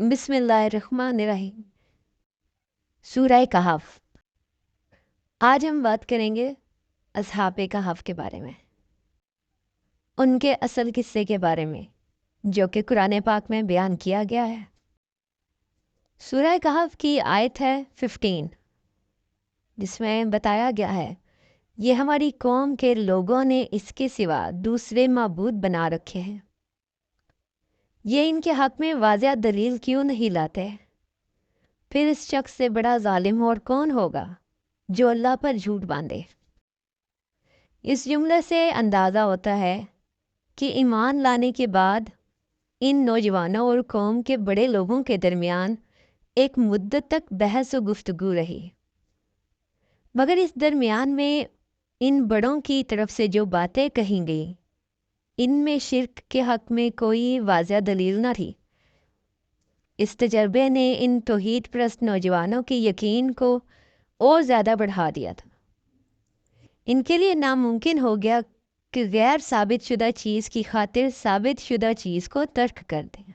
بسم اللہ الرحمن الرحیم۔ سورہ کہف۔ آج ہم بات کریں گے اصحاب کہف کے بارے میں، ان کے اصل قصے کے بارے میں جو کہ قرآن پاک میں بیان کیا گیا ہے۔ سورہ کہف کی آیت ہے 15، جس میں بتایا گیا ہے یہ ہماری قوم کے لوگوں نے اس کے سوا دوسرے معبود بنا رکھے ہیں، یہ ان کے حق میں واضح دلیل کیوں نہیں لاتے؟ پھر اس شخص سے بڑا ظالم اور کون ہوگا جو اللہ پر جھوٹ باندھے۔ اس جملے سے اندازہ ہوتا ہے کہ ایمان لانے کے بعد ان نوجوانوں اور قوم کے بڑے لوگوں کے درمیان ایک مدت تک بحث و گفتگو رہی، مگر اس درمیان میں ان بڑوں کی طرف سے جو باتیں کہیں گئیں ان میں شرک کے حق میں کوئی واضح دلیل نہ تھی۔ اس تجربے نے ان توحید پرست نوجوانوں کے یقین کو اور زیادہ بڑھا دیا تھا۔ ان کے لیے ناممکن ہو گیا کہ غیر ثابت شدہ چیز کی خاطر ثابت شدہ چیز کو ترک کر دیں۔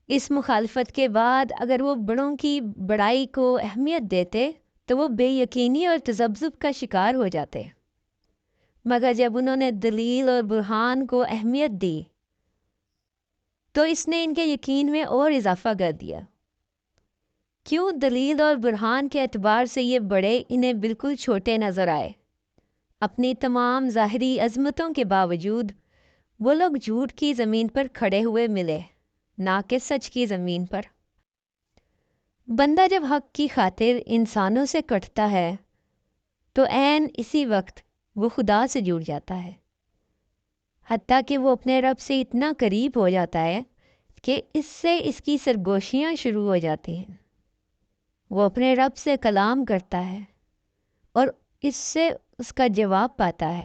اس مخالفت کے بعد اگر وہ بڑوں کی بڑائی کو اہمیت دیتے تو وہ بے یقینی اور تذبذب کا شکار ہو جاتے، مگر جب انہوں نے دلیل اور برہان کو اہمیت دی تو اس نے ان کے یقین میں اور اضافہ کر دیا۔ کیوں دلیل اور برہان کے اعتبار سے یہ بڑے انہیں بالکل چھوٹے نظر آئے؟ اپنی تمام ظاہری عظمتوں کے باوجود وہ لوگ جھوٹ کی زمین پر کھڑے ہوئے ملے، نہ کہ سچ کی زمین پر۔ بندہ جب حق کی خاطر انسانوں سے کٹتا ہے تو عین اسی وقت وہ خدا سے جڑ جاتا ہے، حتیٰ کہ وہ اپنے رب سے اتنا قریب ہو جاتا ہے کہ اس سے اس کی سرگوشیاں شروع ہو جاتی ہیں۔ وہ اپنے رب سے کلام کرتا ہے اور اس سے اس کا جواب پاتا ہے۔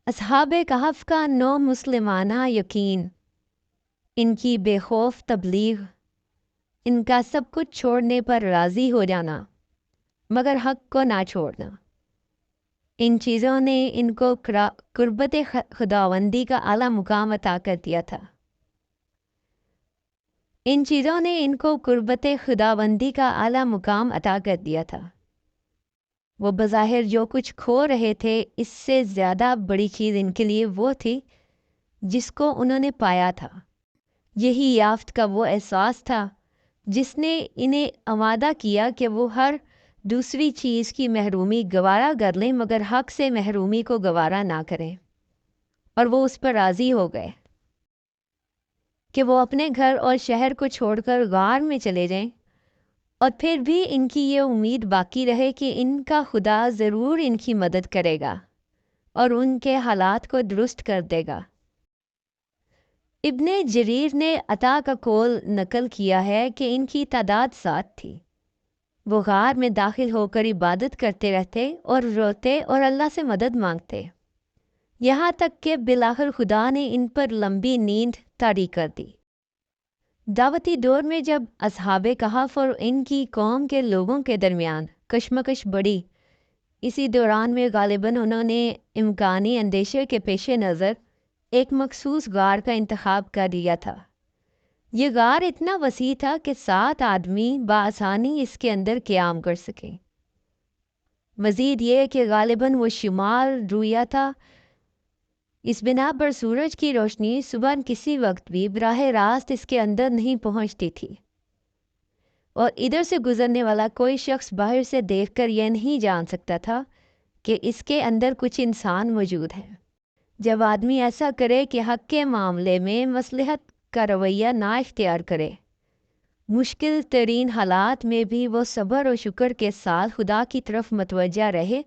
اصحاب کہف کا نو مسلمانہ یقین، ان کی بے خوف تبلیغ، ان کا سب کچھ چھوڑنے پر راضی ہو جانا مگر حق کو نہ چھوڑنا، ان چیزوں نے ان کو قربت خداوندی کا اعلیٰ مقام عطا کر دیا تھا۔ ان چیزوں نے ان کو قربت خداوندی کا اعلیٰ مقام عطا کر دیا تھا۔ وہ بظاہر جو کچھ کھو رہے تھے اس سے زیادہ بڑی چیز ان کے لیے وہ تھی جس کو انہوں نے پایا تھا۔ یہی یافت کا وہ احساس تھا جس نے انہیں آمادہ کیا کہ وہ ہر دوسری چیز کی محرومی گوارا کر لیں مگر حق سے محرومی کو گوارا نہ کریں، اور وہ اس پر راضی ہو گئے کہ وہ اپنے گھر اور شہر کو چھوڑ کر غار میں چلے جائیں، اور پھر بھی ان کی یہ امید باقی رہے کہ ان کا خدا ضرور ان کی مدد کرے گا اور ان کے حالات کو درست کر دے گا۔ ابن جریر نے عطا کا قول نقل کیا ہے کہ ان کی تعداد 7 تھی۔ وہ غار میں داخل ہو کر عبادت کرتے رہتے اور روتے اور اللہ سے مدد مانگتے، یہاں تک کہ بالآخر خدا نے ان پر لمبی نیند طاری کر دی۔ دعوتی دور میں جب اصحاب کہف اور ان کی قوم کے لوگوں کے درمیان کشمکش بڑھی، اسی دوران میں غالباً انہوں نے امکانی اندیشے کے پیش نظر ایک مخصوص غار کا انتخاب کر لیا تھا۔ یہ غار اتنا وسیع تھا کہ 7 آدمی بآسانی اس کے اندر قیام کر سکیں۔ مزید یہ کہ غالباً وہ شمال رویہ تھا، اس بنا پر سورج کی روشنی صبح کسی وقت بھی براہ راست اس کے اندر نہیں پہنچتی تھی، اور ادھر سے گزرنے والا کوئی شخص باہر سے دیکھ کر یہ نہیں جان سکتا تھا کہ اس کے اندر کچھ انسان موجود ہیں۔ جب آدمی ایسا کرے کہ حق کے معاملے میں مصلحت کا رویہ نہ اختیار کرے، مشکل ترین حالات میں بھی وہ صبر و شکر کے ساتھ خدا کی طرف متوجہ رہے،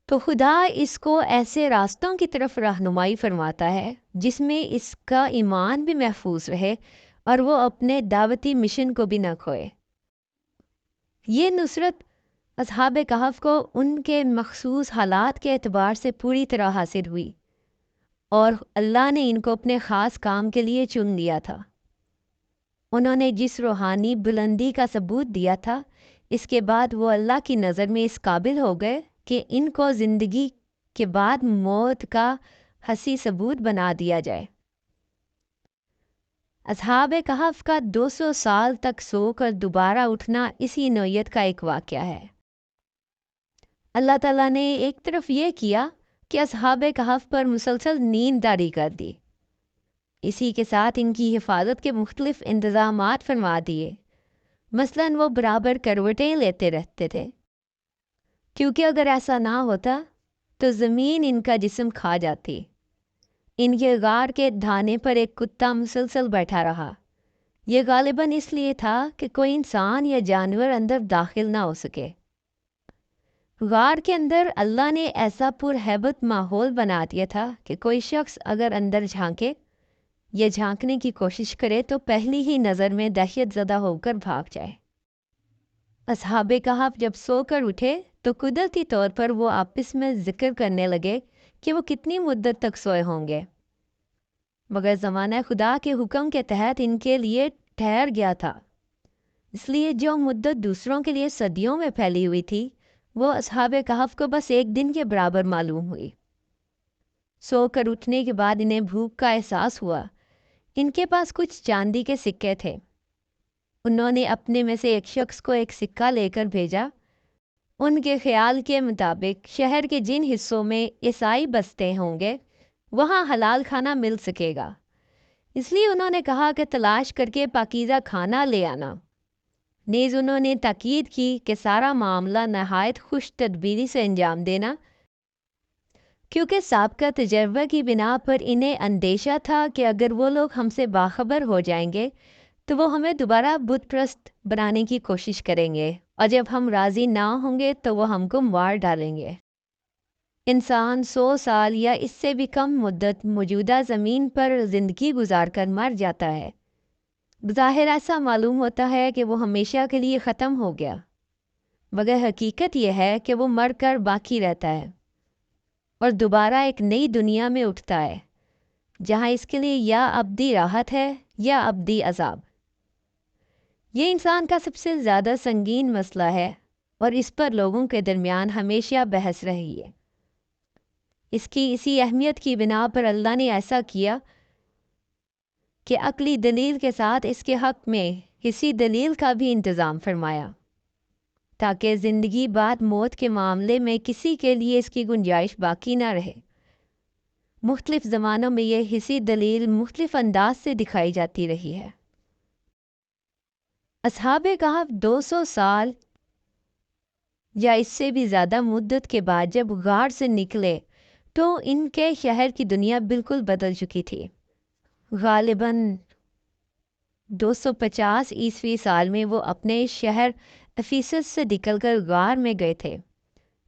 تو خدا اس کو ایسے راستوں کی طرف رہنمائی فرماتا ہے جس میں اس کا ایمان بھی محفوظ رہے اور وہ اپنے دعوتی مشن کو بھی نہ کھوئے۔ یہ نصرت اصحاب کہف کو ان کے مخصوص حالات کے اعتبار سے پوری طرح حاصل ہوئی، اور اللہ نے ان کو اپنے خاص کام کے لیے چن لیا تھا۔ انہوں نے جس روحانی بلندی کا ثبوت دیا تھا، اس کے بعد وہ اللہ کی نظر میں اس قابل ہو گئے کہ ان کو زندگی کے بعد موت کا حسی ثبوت بنا دیا جائے۔ اصحاب کہف کا 200 سال تک سو کر دوبارہ اٹھنا اسی نوعیت کا ایک واقعہ ہے۔ اللہ تعالیٰ نے ایک طرف یہ کیا کہ اصحاب کہف پر مسلسل نیند جاری کر دی، اسی کے ساتھ ان کی حفاظت کے مختلف انتظامات فرما دیے۔ مثلاً وہ برابر کروٹیں لیتے رہتے تھے، کیونکہ اگر ایسا نہ ہوتا تو زمین ان کا جسم کھا جاتی۔ ان کے غار کے دھانے پر ایک کتا مسلسل بیٹھا رہا۔ یہ غالباً اس لیے تھا کہ کوئی انسان یا جانور اندر داخل نہ ہو سکے۔ غار کے اندر اللہ نے ایسا پرہیبت ماحول بنا دیا تھا کہ کوئی شخص اگر اندر جھانکے یا جھانکنے کی کوشش کرے تو پہلی ہی نظر میں دہشت زدہ ہو کر بھاگ جائے۔ اصحاب کہف جب سو کر اٹھے تو قدرتی طور پر وہ آپس میں ذکر کرنے لگے کہ وہ کتنی مدت تک سوئے ہوں گے، مگر زمانہ خدا کے حکم کے تحت ان کے لیے ٹھہر گیا تھا، اس لیے جو مدت دوسروں کے لیے صدیوں میں پھیلی ہوئی تھی وہ اصحاب کہف کو بس ایک دن کے برابر معلوم ہوئی۔ سو کر اٹھنے کے بعد انہیں بھوک کا احساس ہوا۔ ان کے پاس کچھ چاندی کے سکے تھے۔ انہوں نے اپنے میں سے ایک شخص کو ایک سکہ لے کر بھیجا۔ ان کے خیال کے مطابق شہر کے جن حصوں میں عیسائی بستے ہوں گے وہاں حلال کھانا مل سکے گا، اس لیے انہوں نے کہا کہ تلاش کر کے پاکیزہ کھانا لے آنا۔ نیز انہوں نے تاکید کی کہ سارا معاملہ نہایت خوش تدبیری سے انجام دینا، کیونکہ سابقہ تجربہ کی بنا پر انہیں اندیشہ تھا کہ اگر وہ لوگ ہم سے باخبر ہو جائیں گے تو وہ ہمیں دوبارہ بت پرست بنانے کی کوشش کریں گے، اور جب ہم راضی نہ ہوں گے تو وہ ہم کو مار ڈالیں گے۔ انسان 100 سال یا اس سے بھی کم مدت موجودہ زمین پر زندگی گزار کر مر جاتا ہے۔ بظاہر ایسا معلوم ہوتا ہے کہ وہ ہمیشہ کے لیے ختم ہو گیا، مگر حقیقت یہ ہے کہ وہ مر کر باقی رہتا ہے اور دوبارہ ایک نئی دنیا میں اٹھتا ہے، جہاں اس کے لیے یا ابدی راحت ہے یا ابدی عذاب۔ یہ انسان کا سب سے زیادہ سنگین مسئلہ ہے اور اس پر لوگوں کے درمیان ہمیشہ بحث رہی ہے۔ اس کی اسی اہمیت کی بنا پر اللہ نے ایسا کیا کہ عقلی دلیل کے ساتھ اس کے حق میں حسی دلیل کا بھی انتظام فرمایا، تاکہ زندگی بعد موت کے معاملے میں کسی کے لیے اس کی گنجائش باقی نہ رہے۔ مختلف زمانوں میں یہ حسی دلیل مختلف انداز سے دکھائی جاتی رہی ہے۔ اصحاب کہف 200 سال یا اس سے بھی زیادہ مدت کے بعد جب غار سے نکلے تو ان کے شہر کی دنیا بالکل بدل چکی تھی۔ غالباً 250 عیسوی سال میں وہ اپنے شہر افیسس سے نکل کر غار میں گئے تھے۔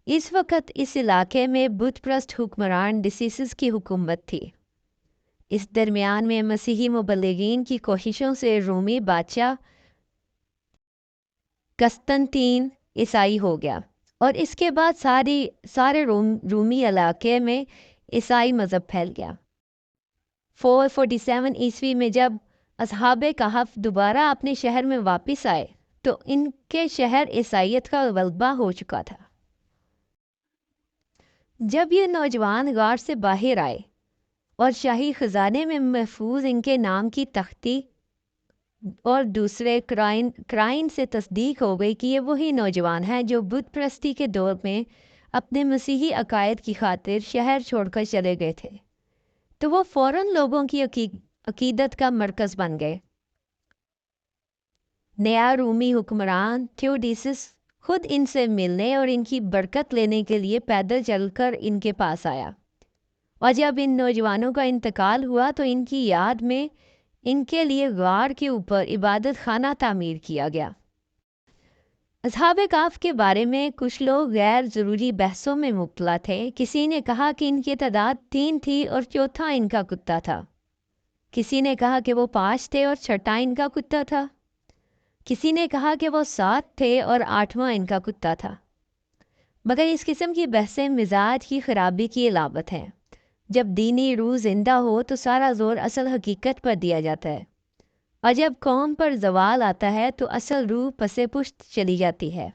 اس وقت اس علاقے میں بت پرست حکمران ڈسیسس کی حکومت تھی۔ اس درمیان میں مسیحی مبلغین کی کوششوں سے رومی بادشاہ قسطنطین عیسائی ہو گیا، اور اس کے بعد سارے رومی علاقے میں عیسائی مذہب پھیل گیا۔ 447 عیسوی میں جب اصحاب کہف دوبارہ اپنے شہر میں واپس آئے تو ان کے شہر عیسائیت کا غلبہ ہو چکا تھا۔ جب یہ نوجوان غار سے باہر آئے اور شاہی خزانے میں محفوظ ان کے نام کی تختی اور دوسرے کرائن سے تصدیق ہو گئی کہ یہ وہی نوجوان ہیں جو بت پرستی کے دور میں اپنے مسیحی عقائد کی خاطر شہر چھوڑ کر چلے گئے تھے، تو وہ فوراً لوگوں کی عقیدت کا مرکز بن گئے۔ نیا رومی حکمران تھیوڈیسس خود ان سے ملنے اور ان کی برکت لینے کے لیے پیدل چل کر ان کے پاس آیا، اور جب ان نوجوانوں کا انتقال ہوا تو ان کی یاد میں ان کے لیے غار کے اوپر عبادت خانہ تعمیر کیا گیا۔ اصحاب کہف کے بارے میں کچھ لوگ غیر ضروری بحثوں میں مبتلا تھے۔ کسی نے کہا کہ ان کی تعداد 3 تھی اور چوتھا ان کا کتا تھا۔ کسی نے کہا کہ وہ 5 تھے اور چھٹا ان کا کتا تھا۔ کسی نے کہا کہ وہ 7 تھے اور 8واں ان کا کتا تھا۔ مگر اس قسم کی بحثیں مزاج کی خرابی کی علامت ہیں۔ جب دینی روح زندہ ہو تو سارا زور اصل حقیقت پر دیا جاتا ہے، اور جب قوم پر زوال آتا ہے تو اصل روح پس پشت چلی جاتی ہے۔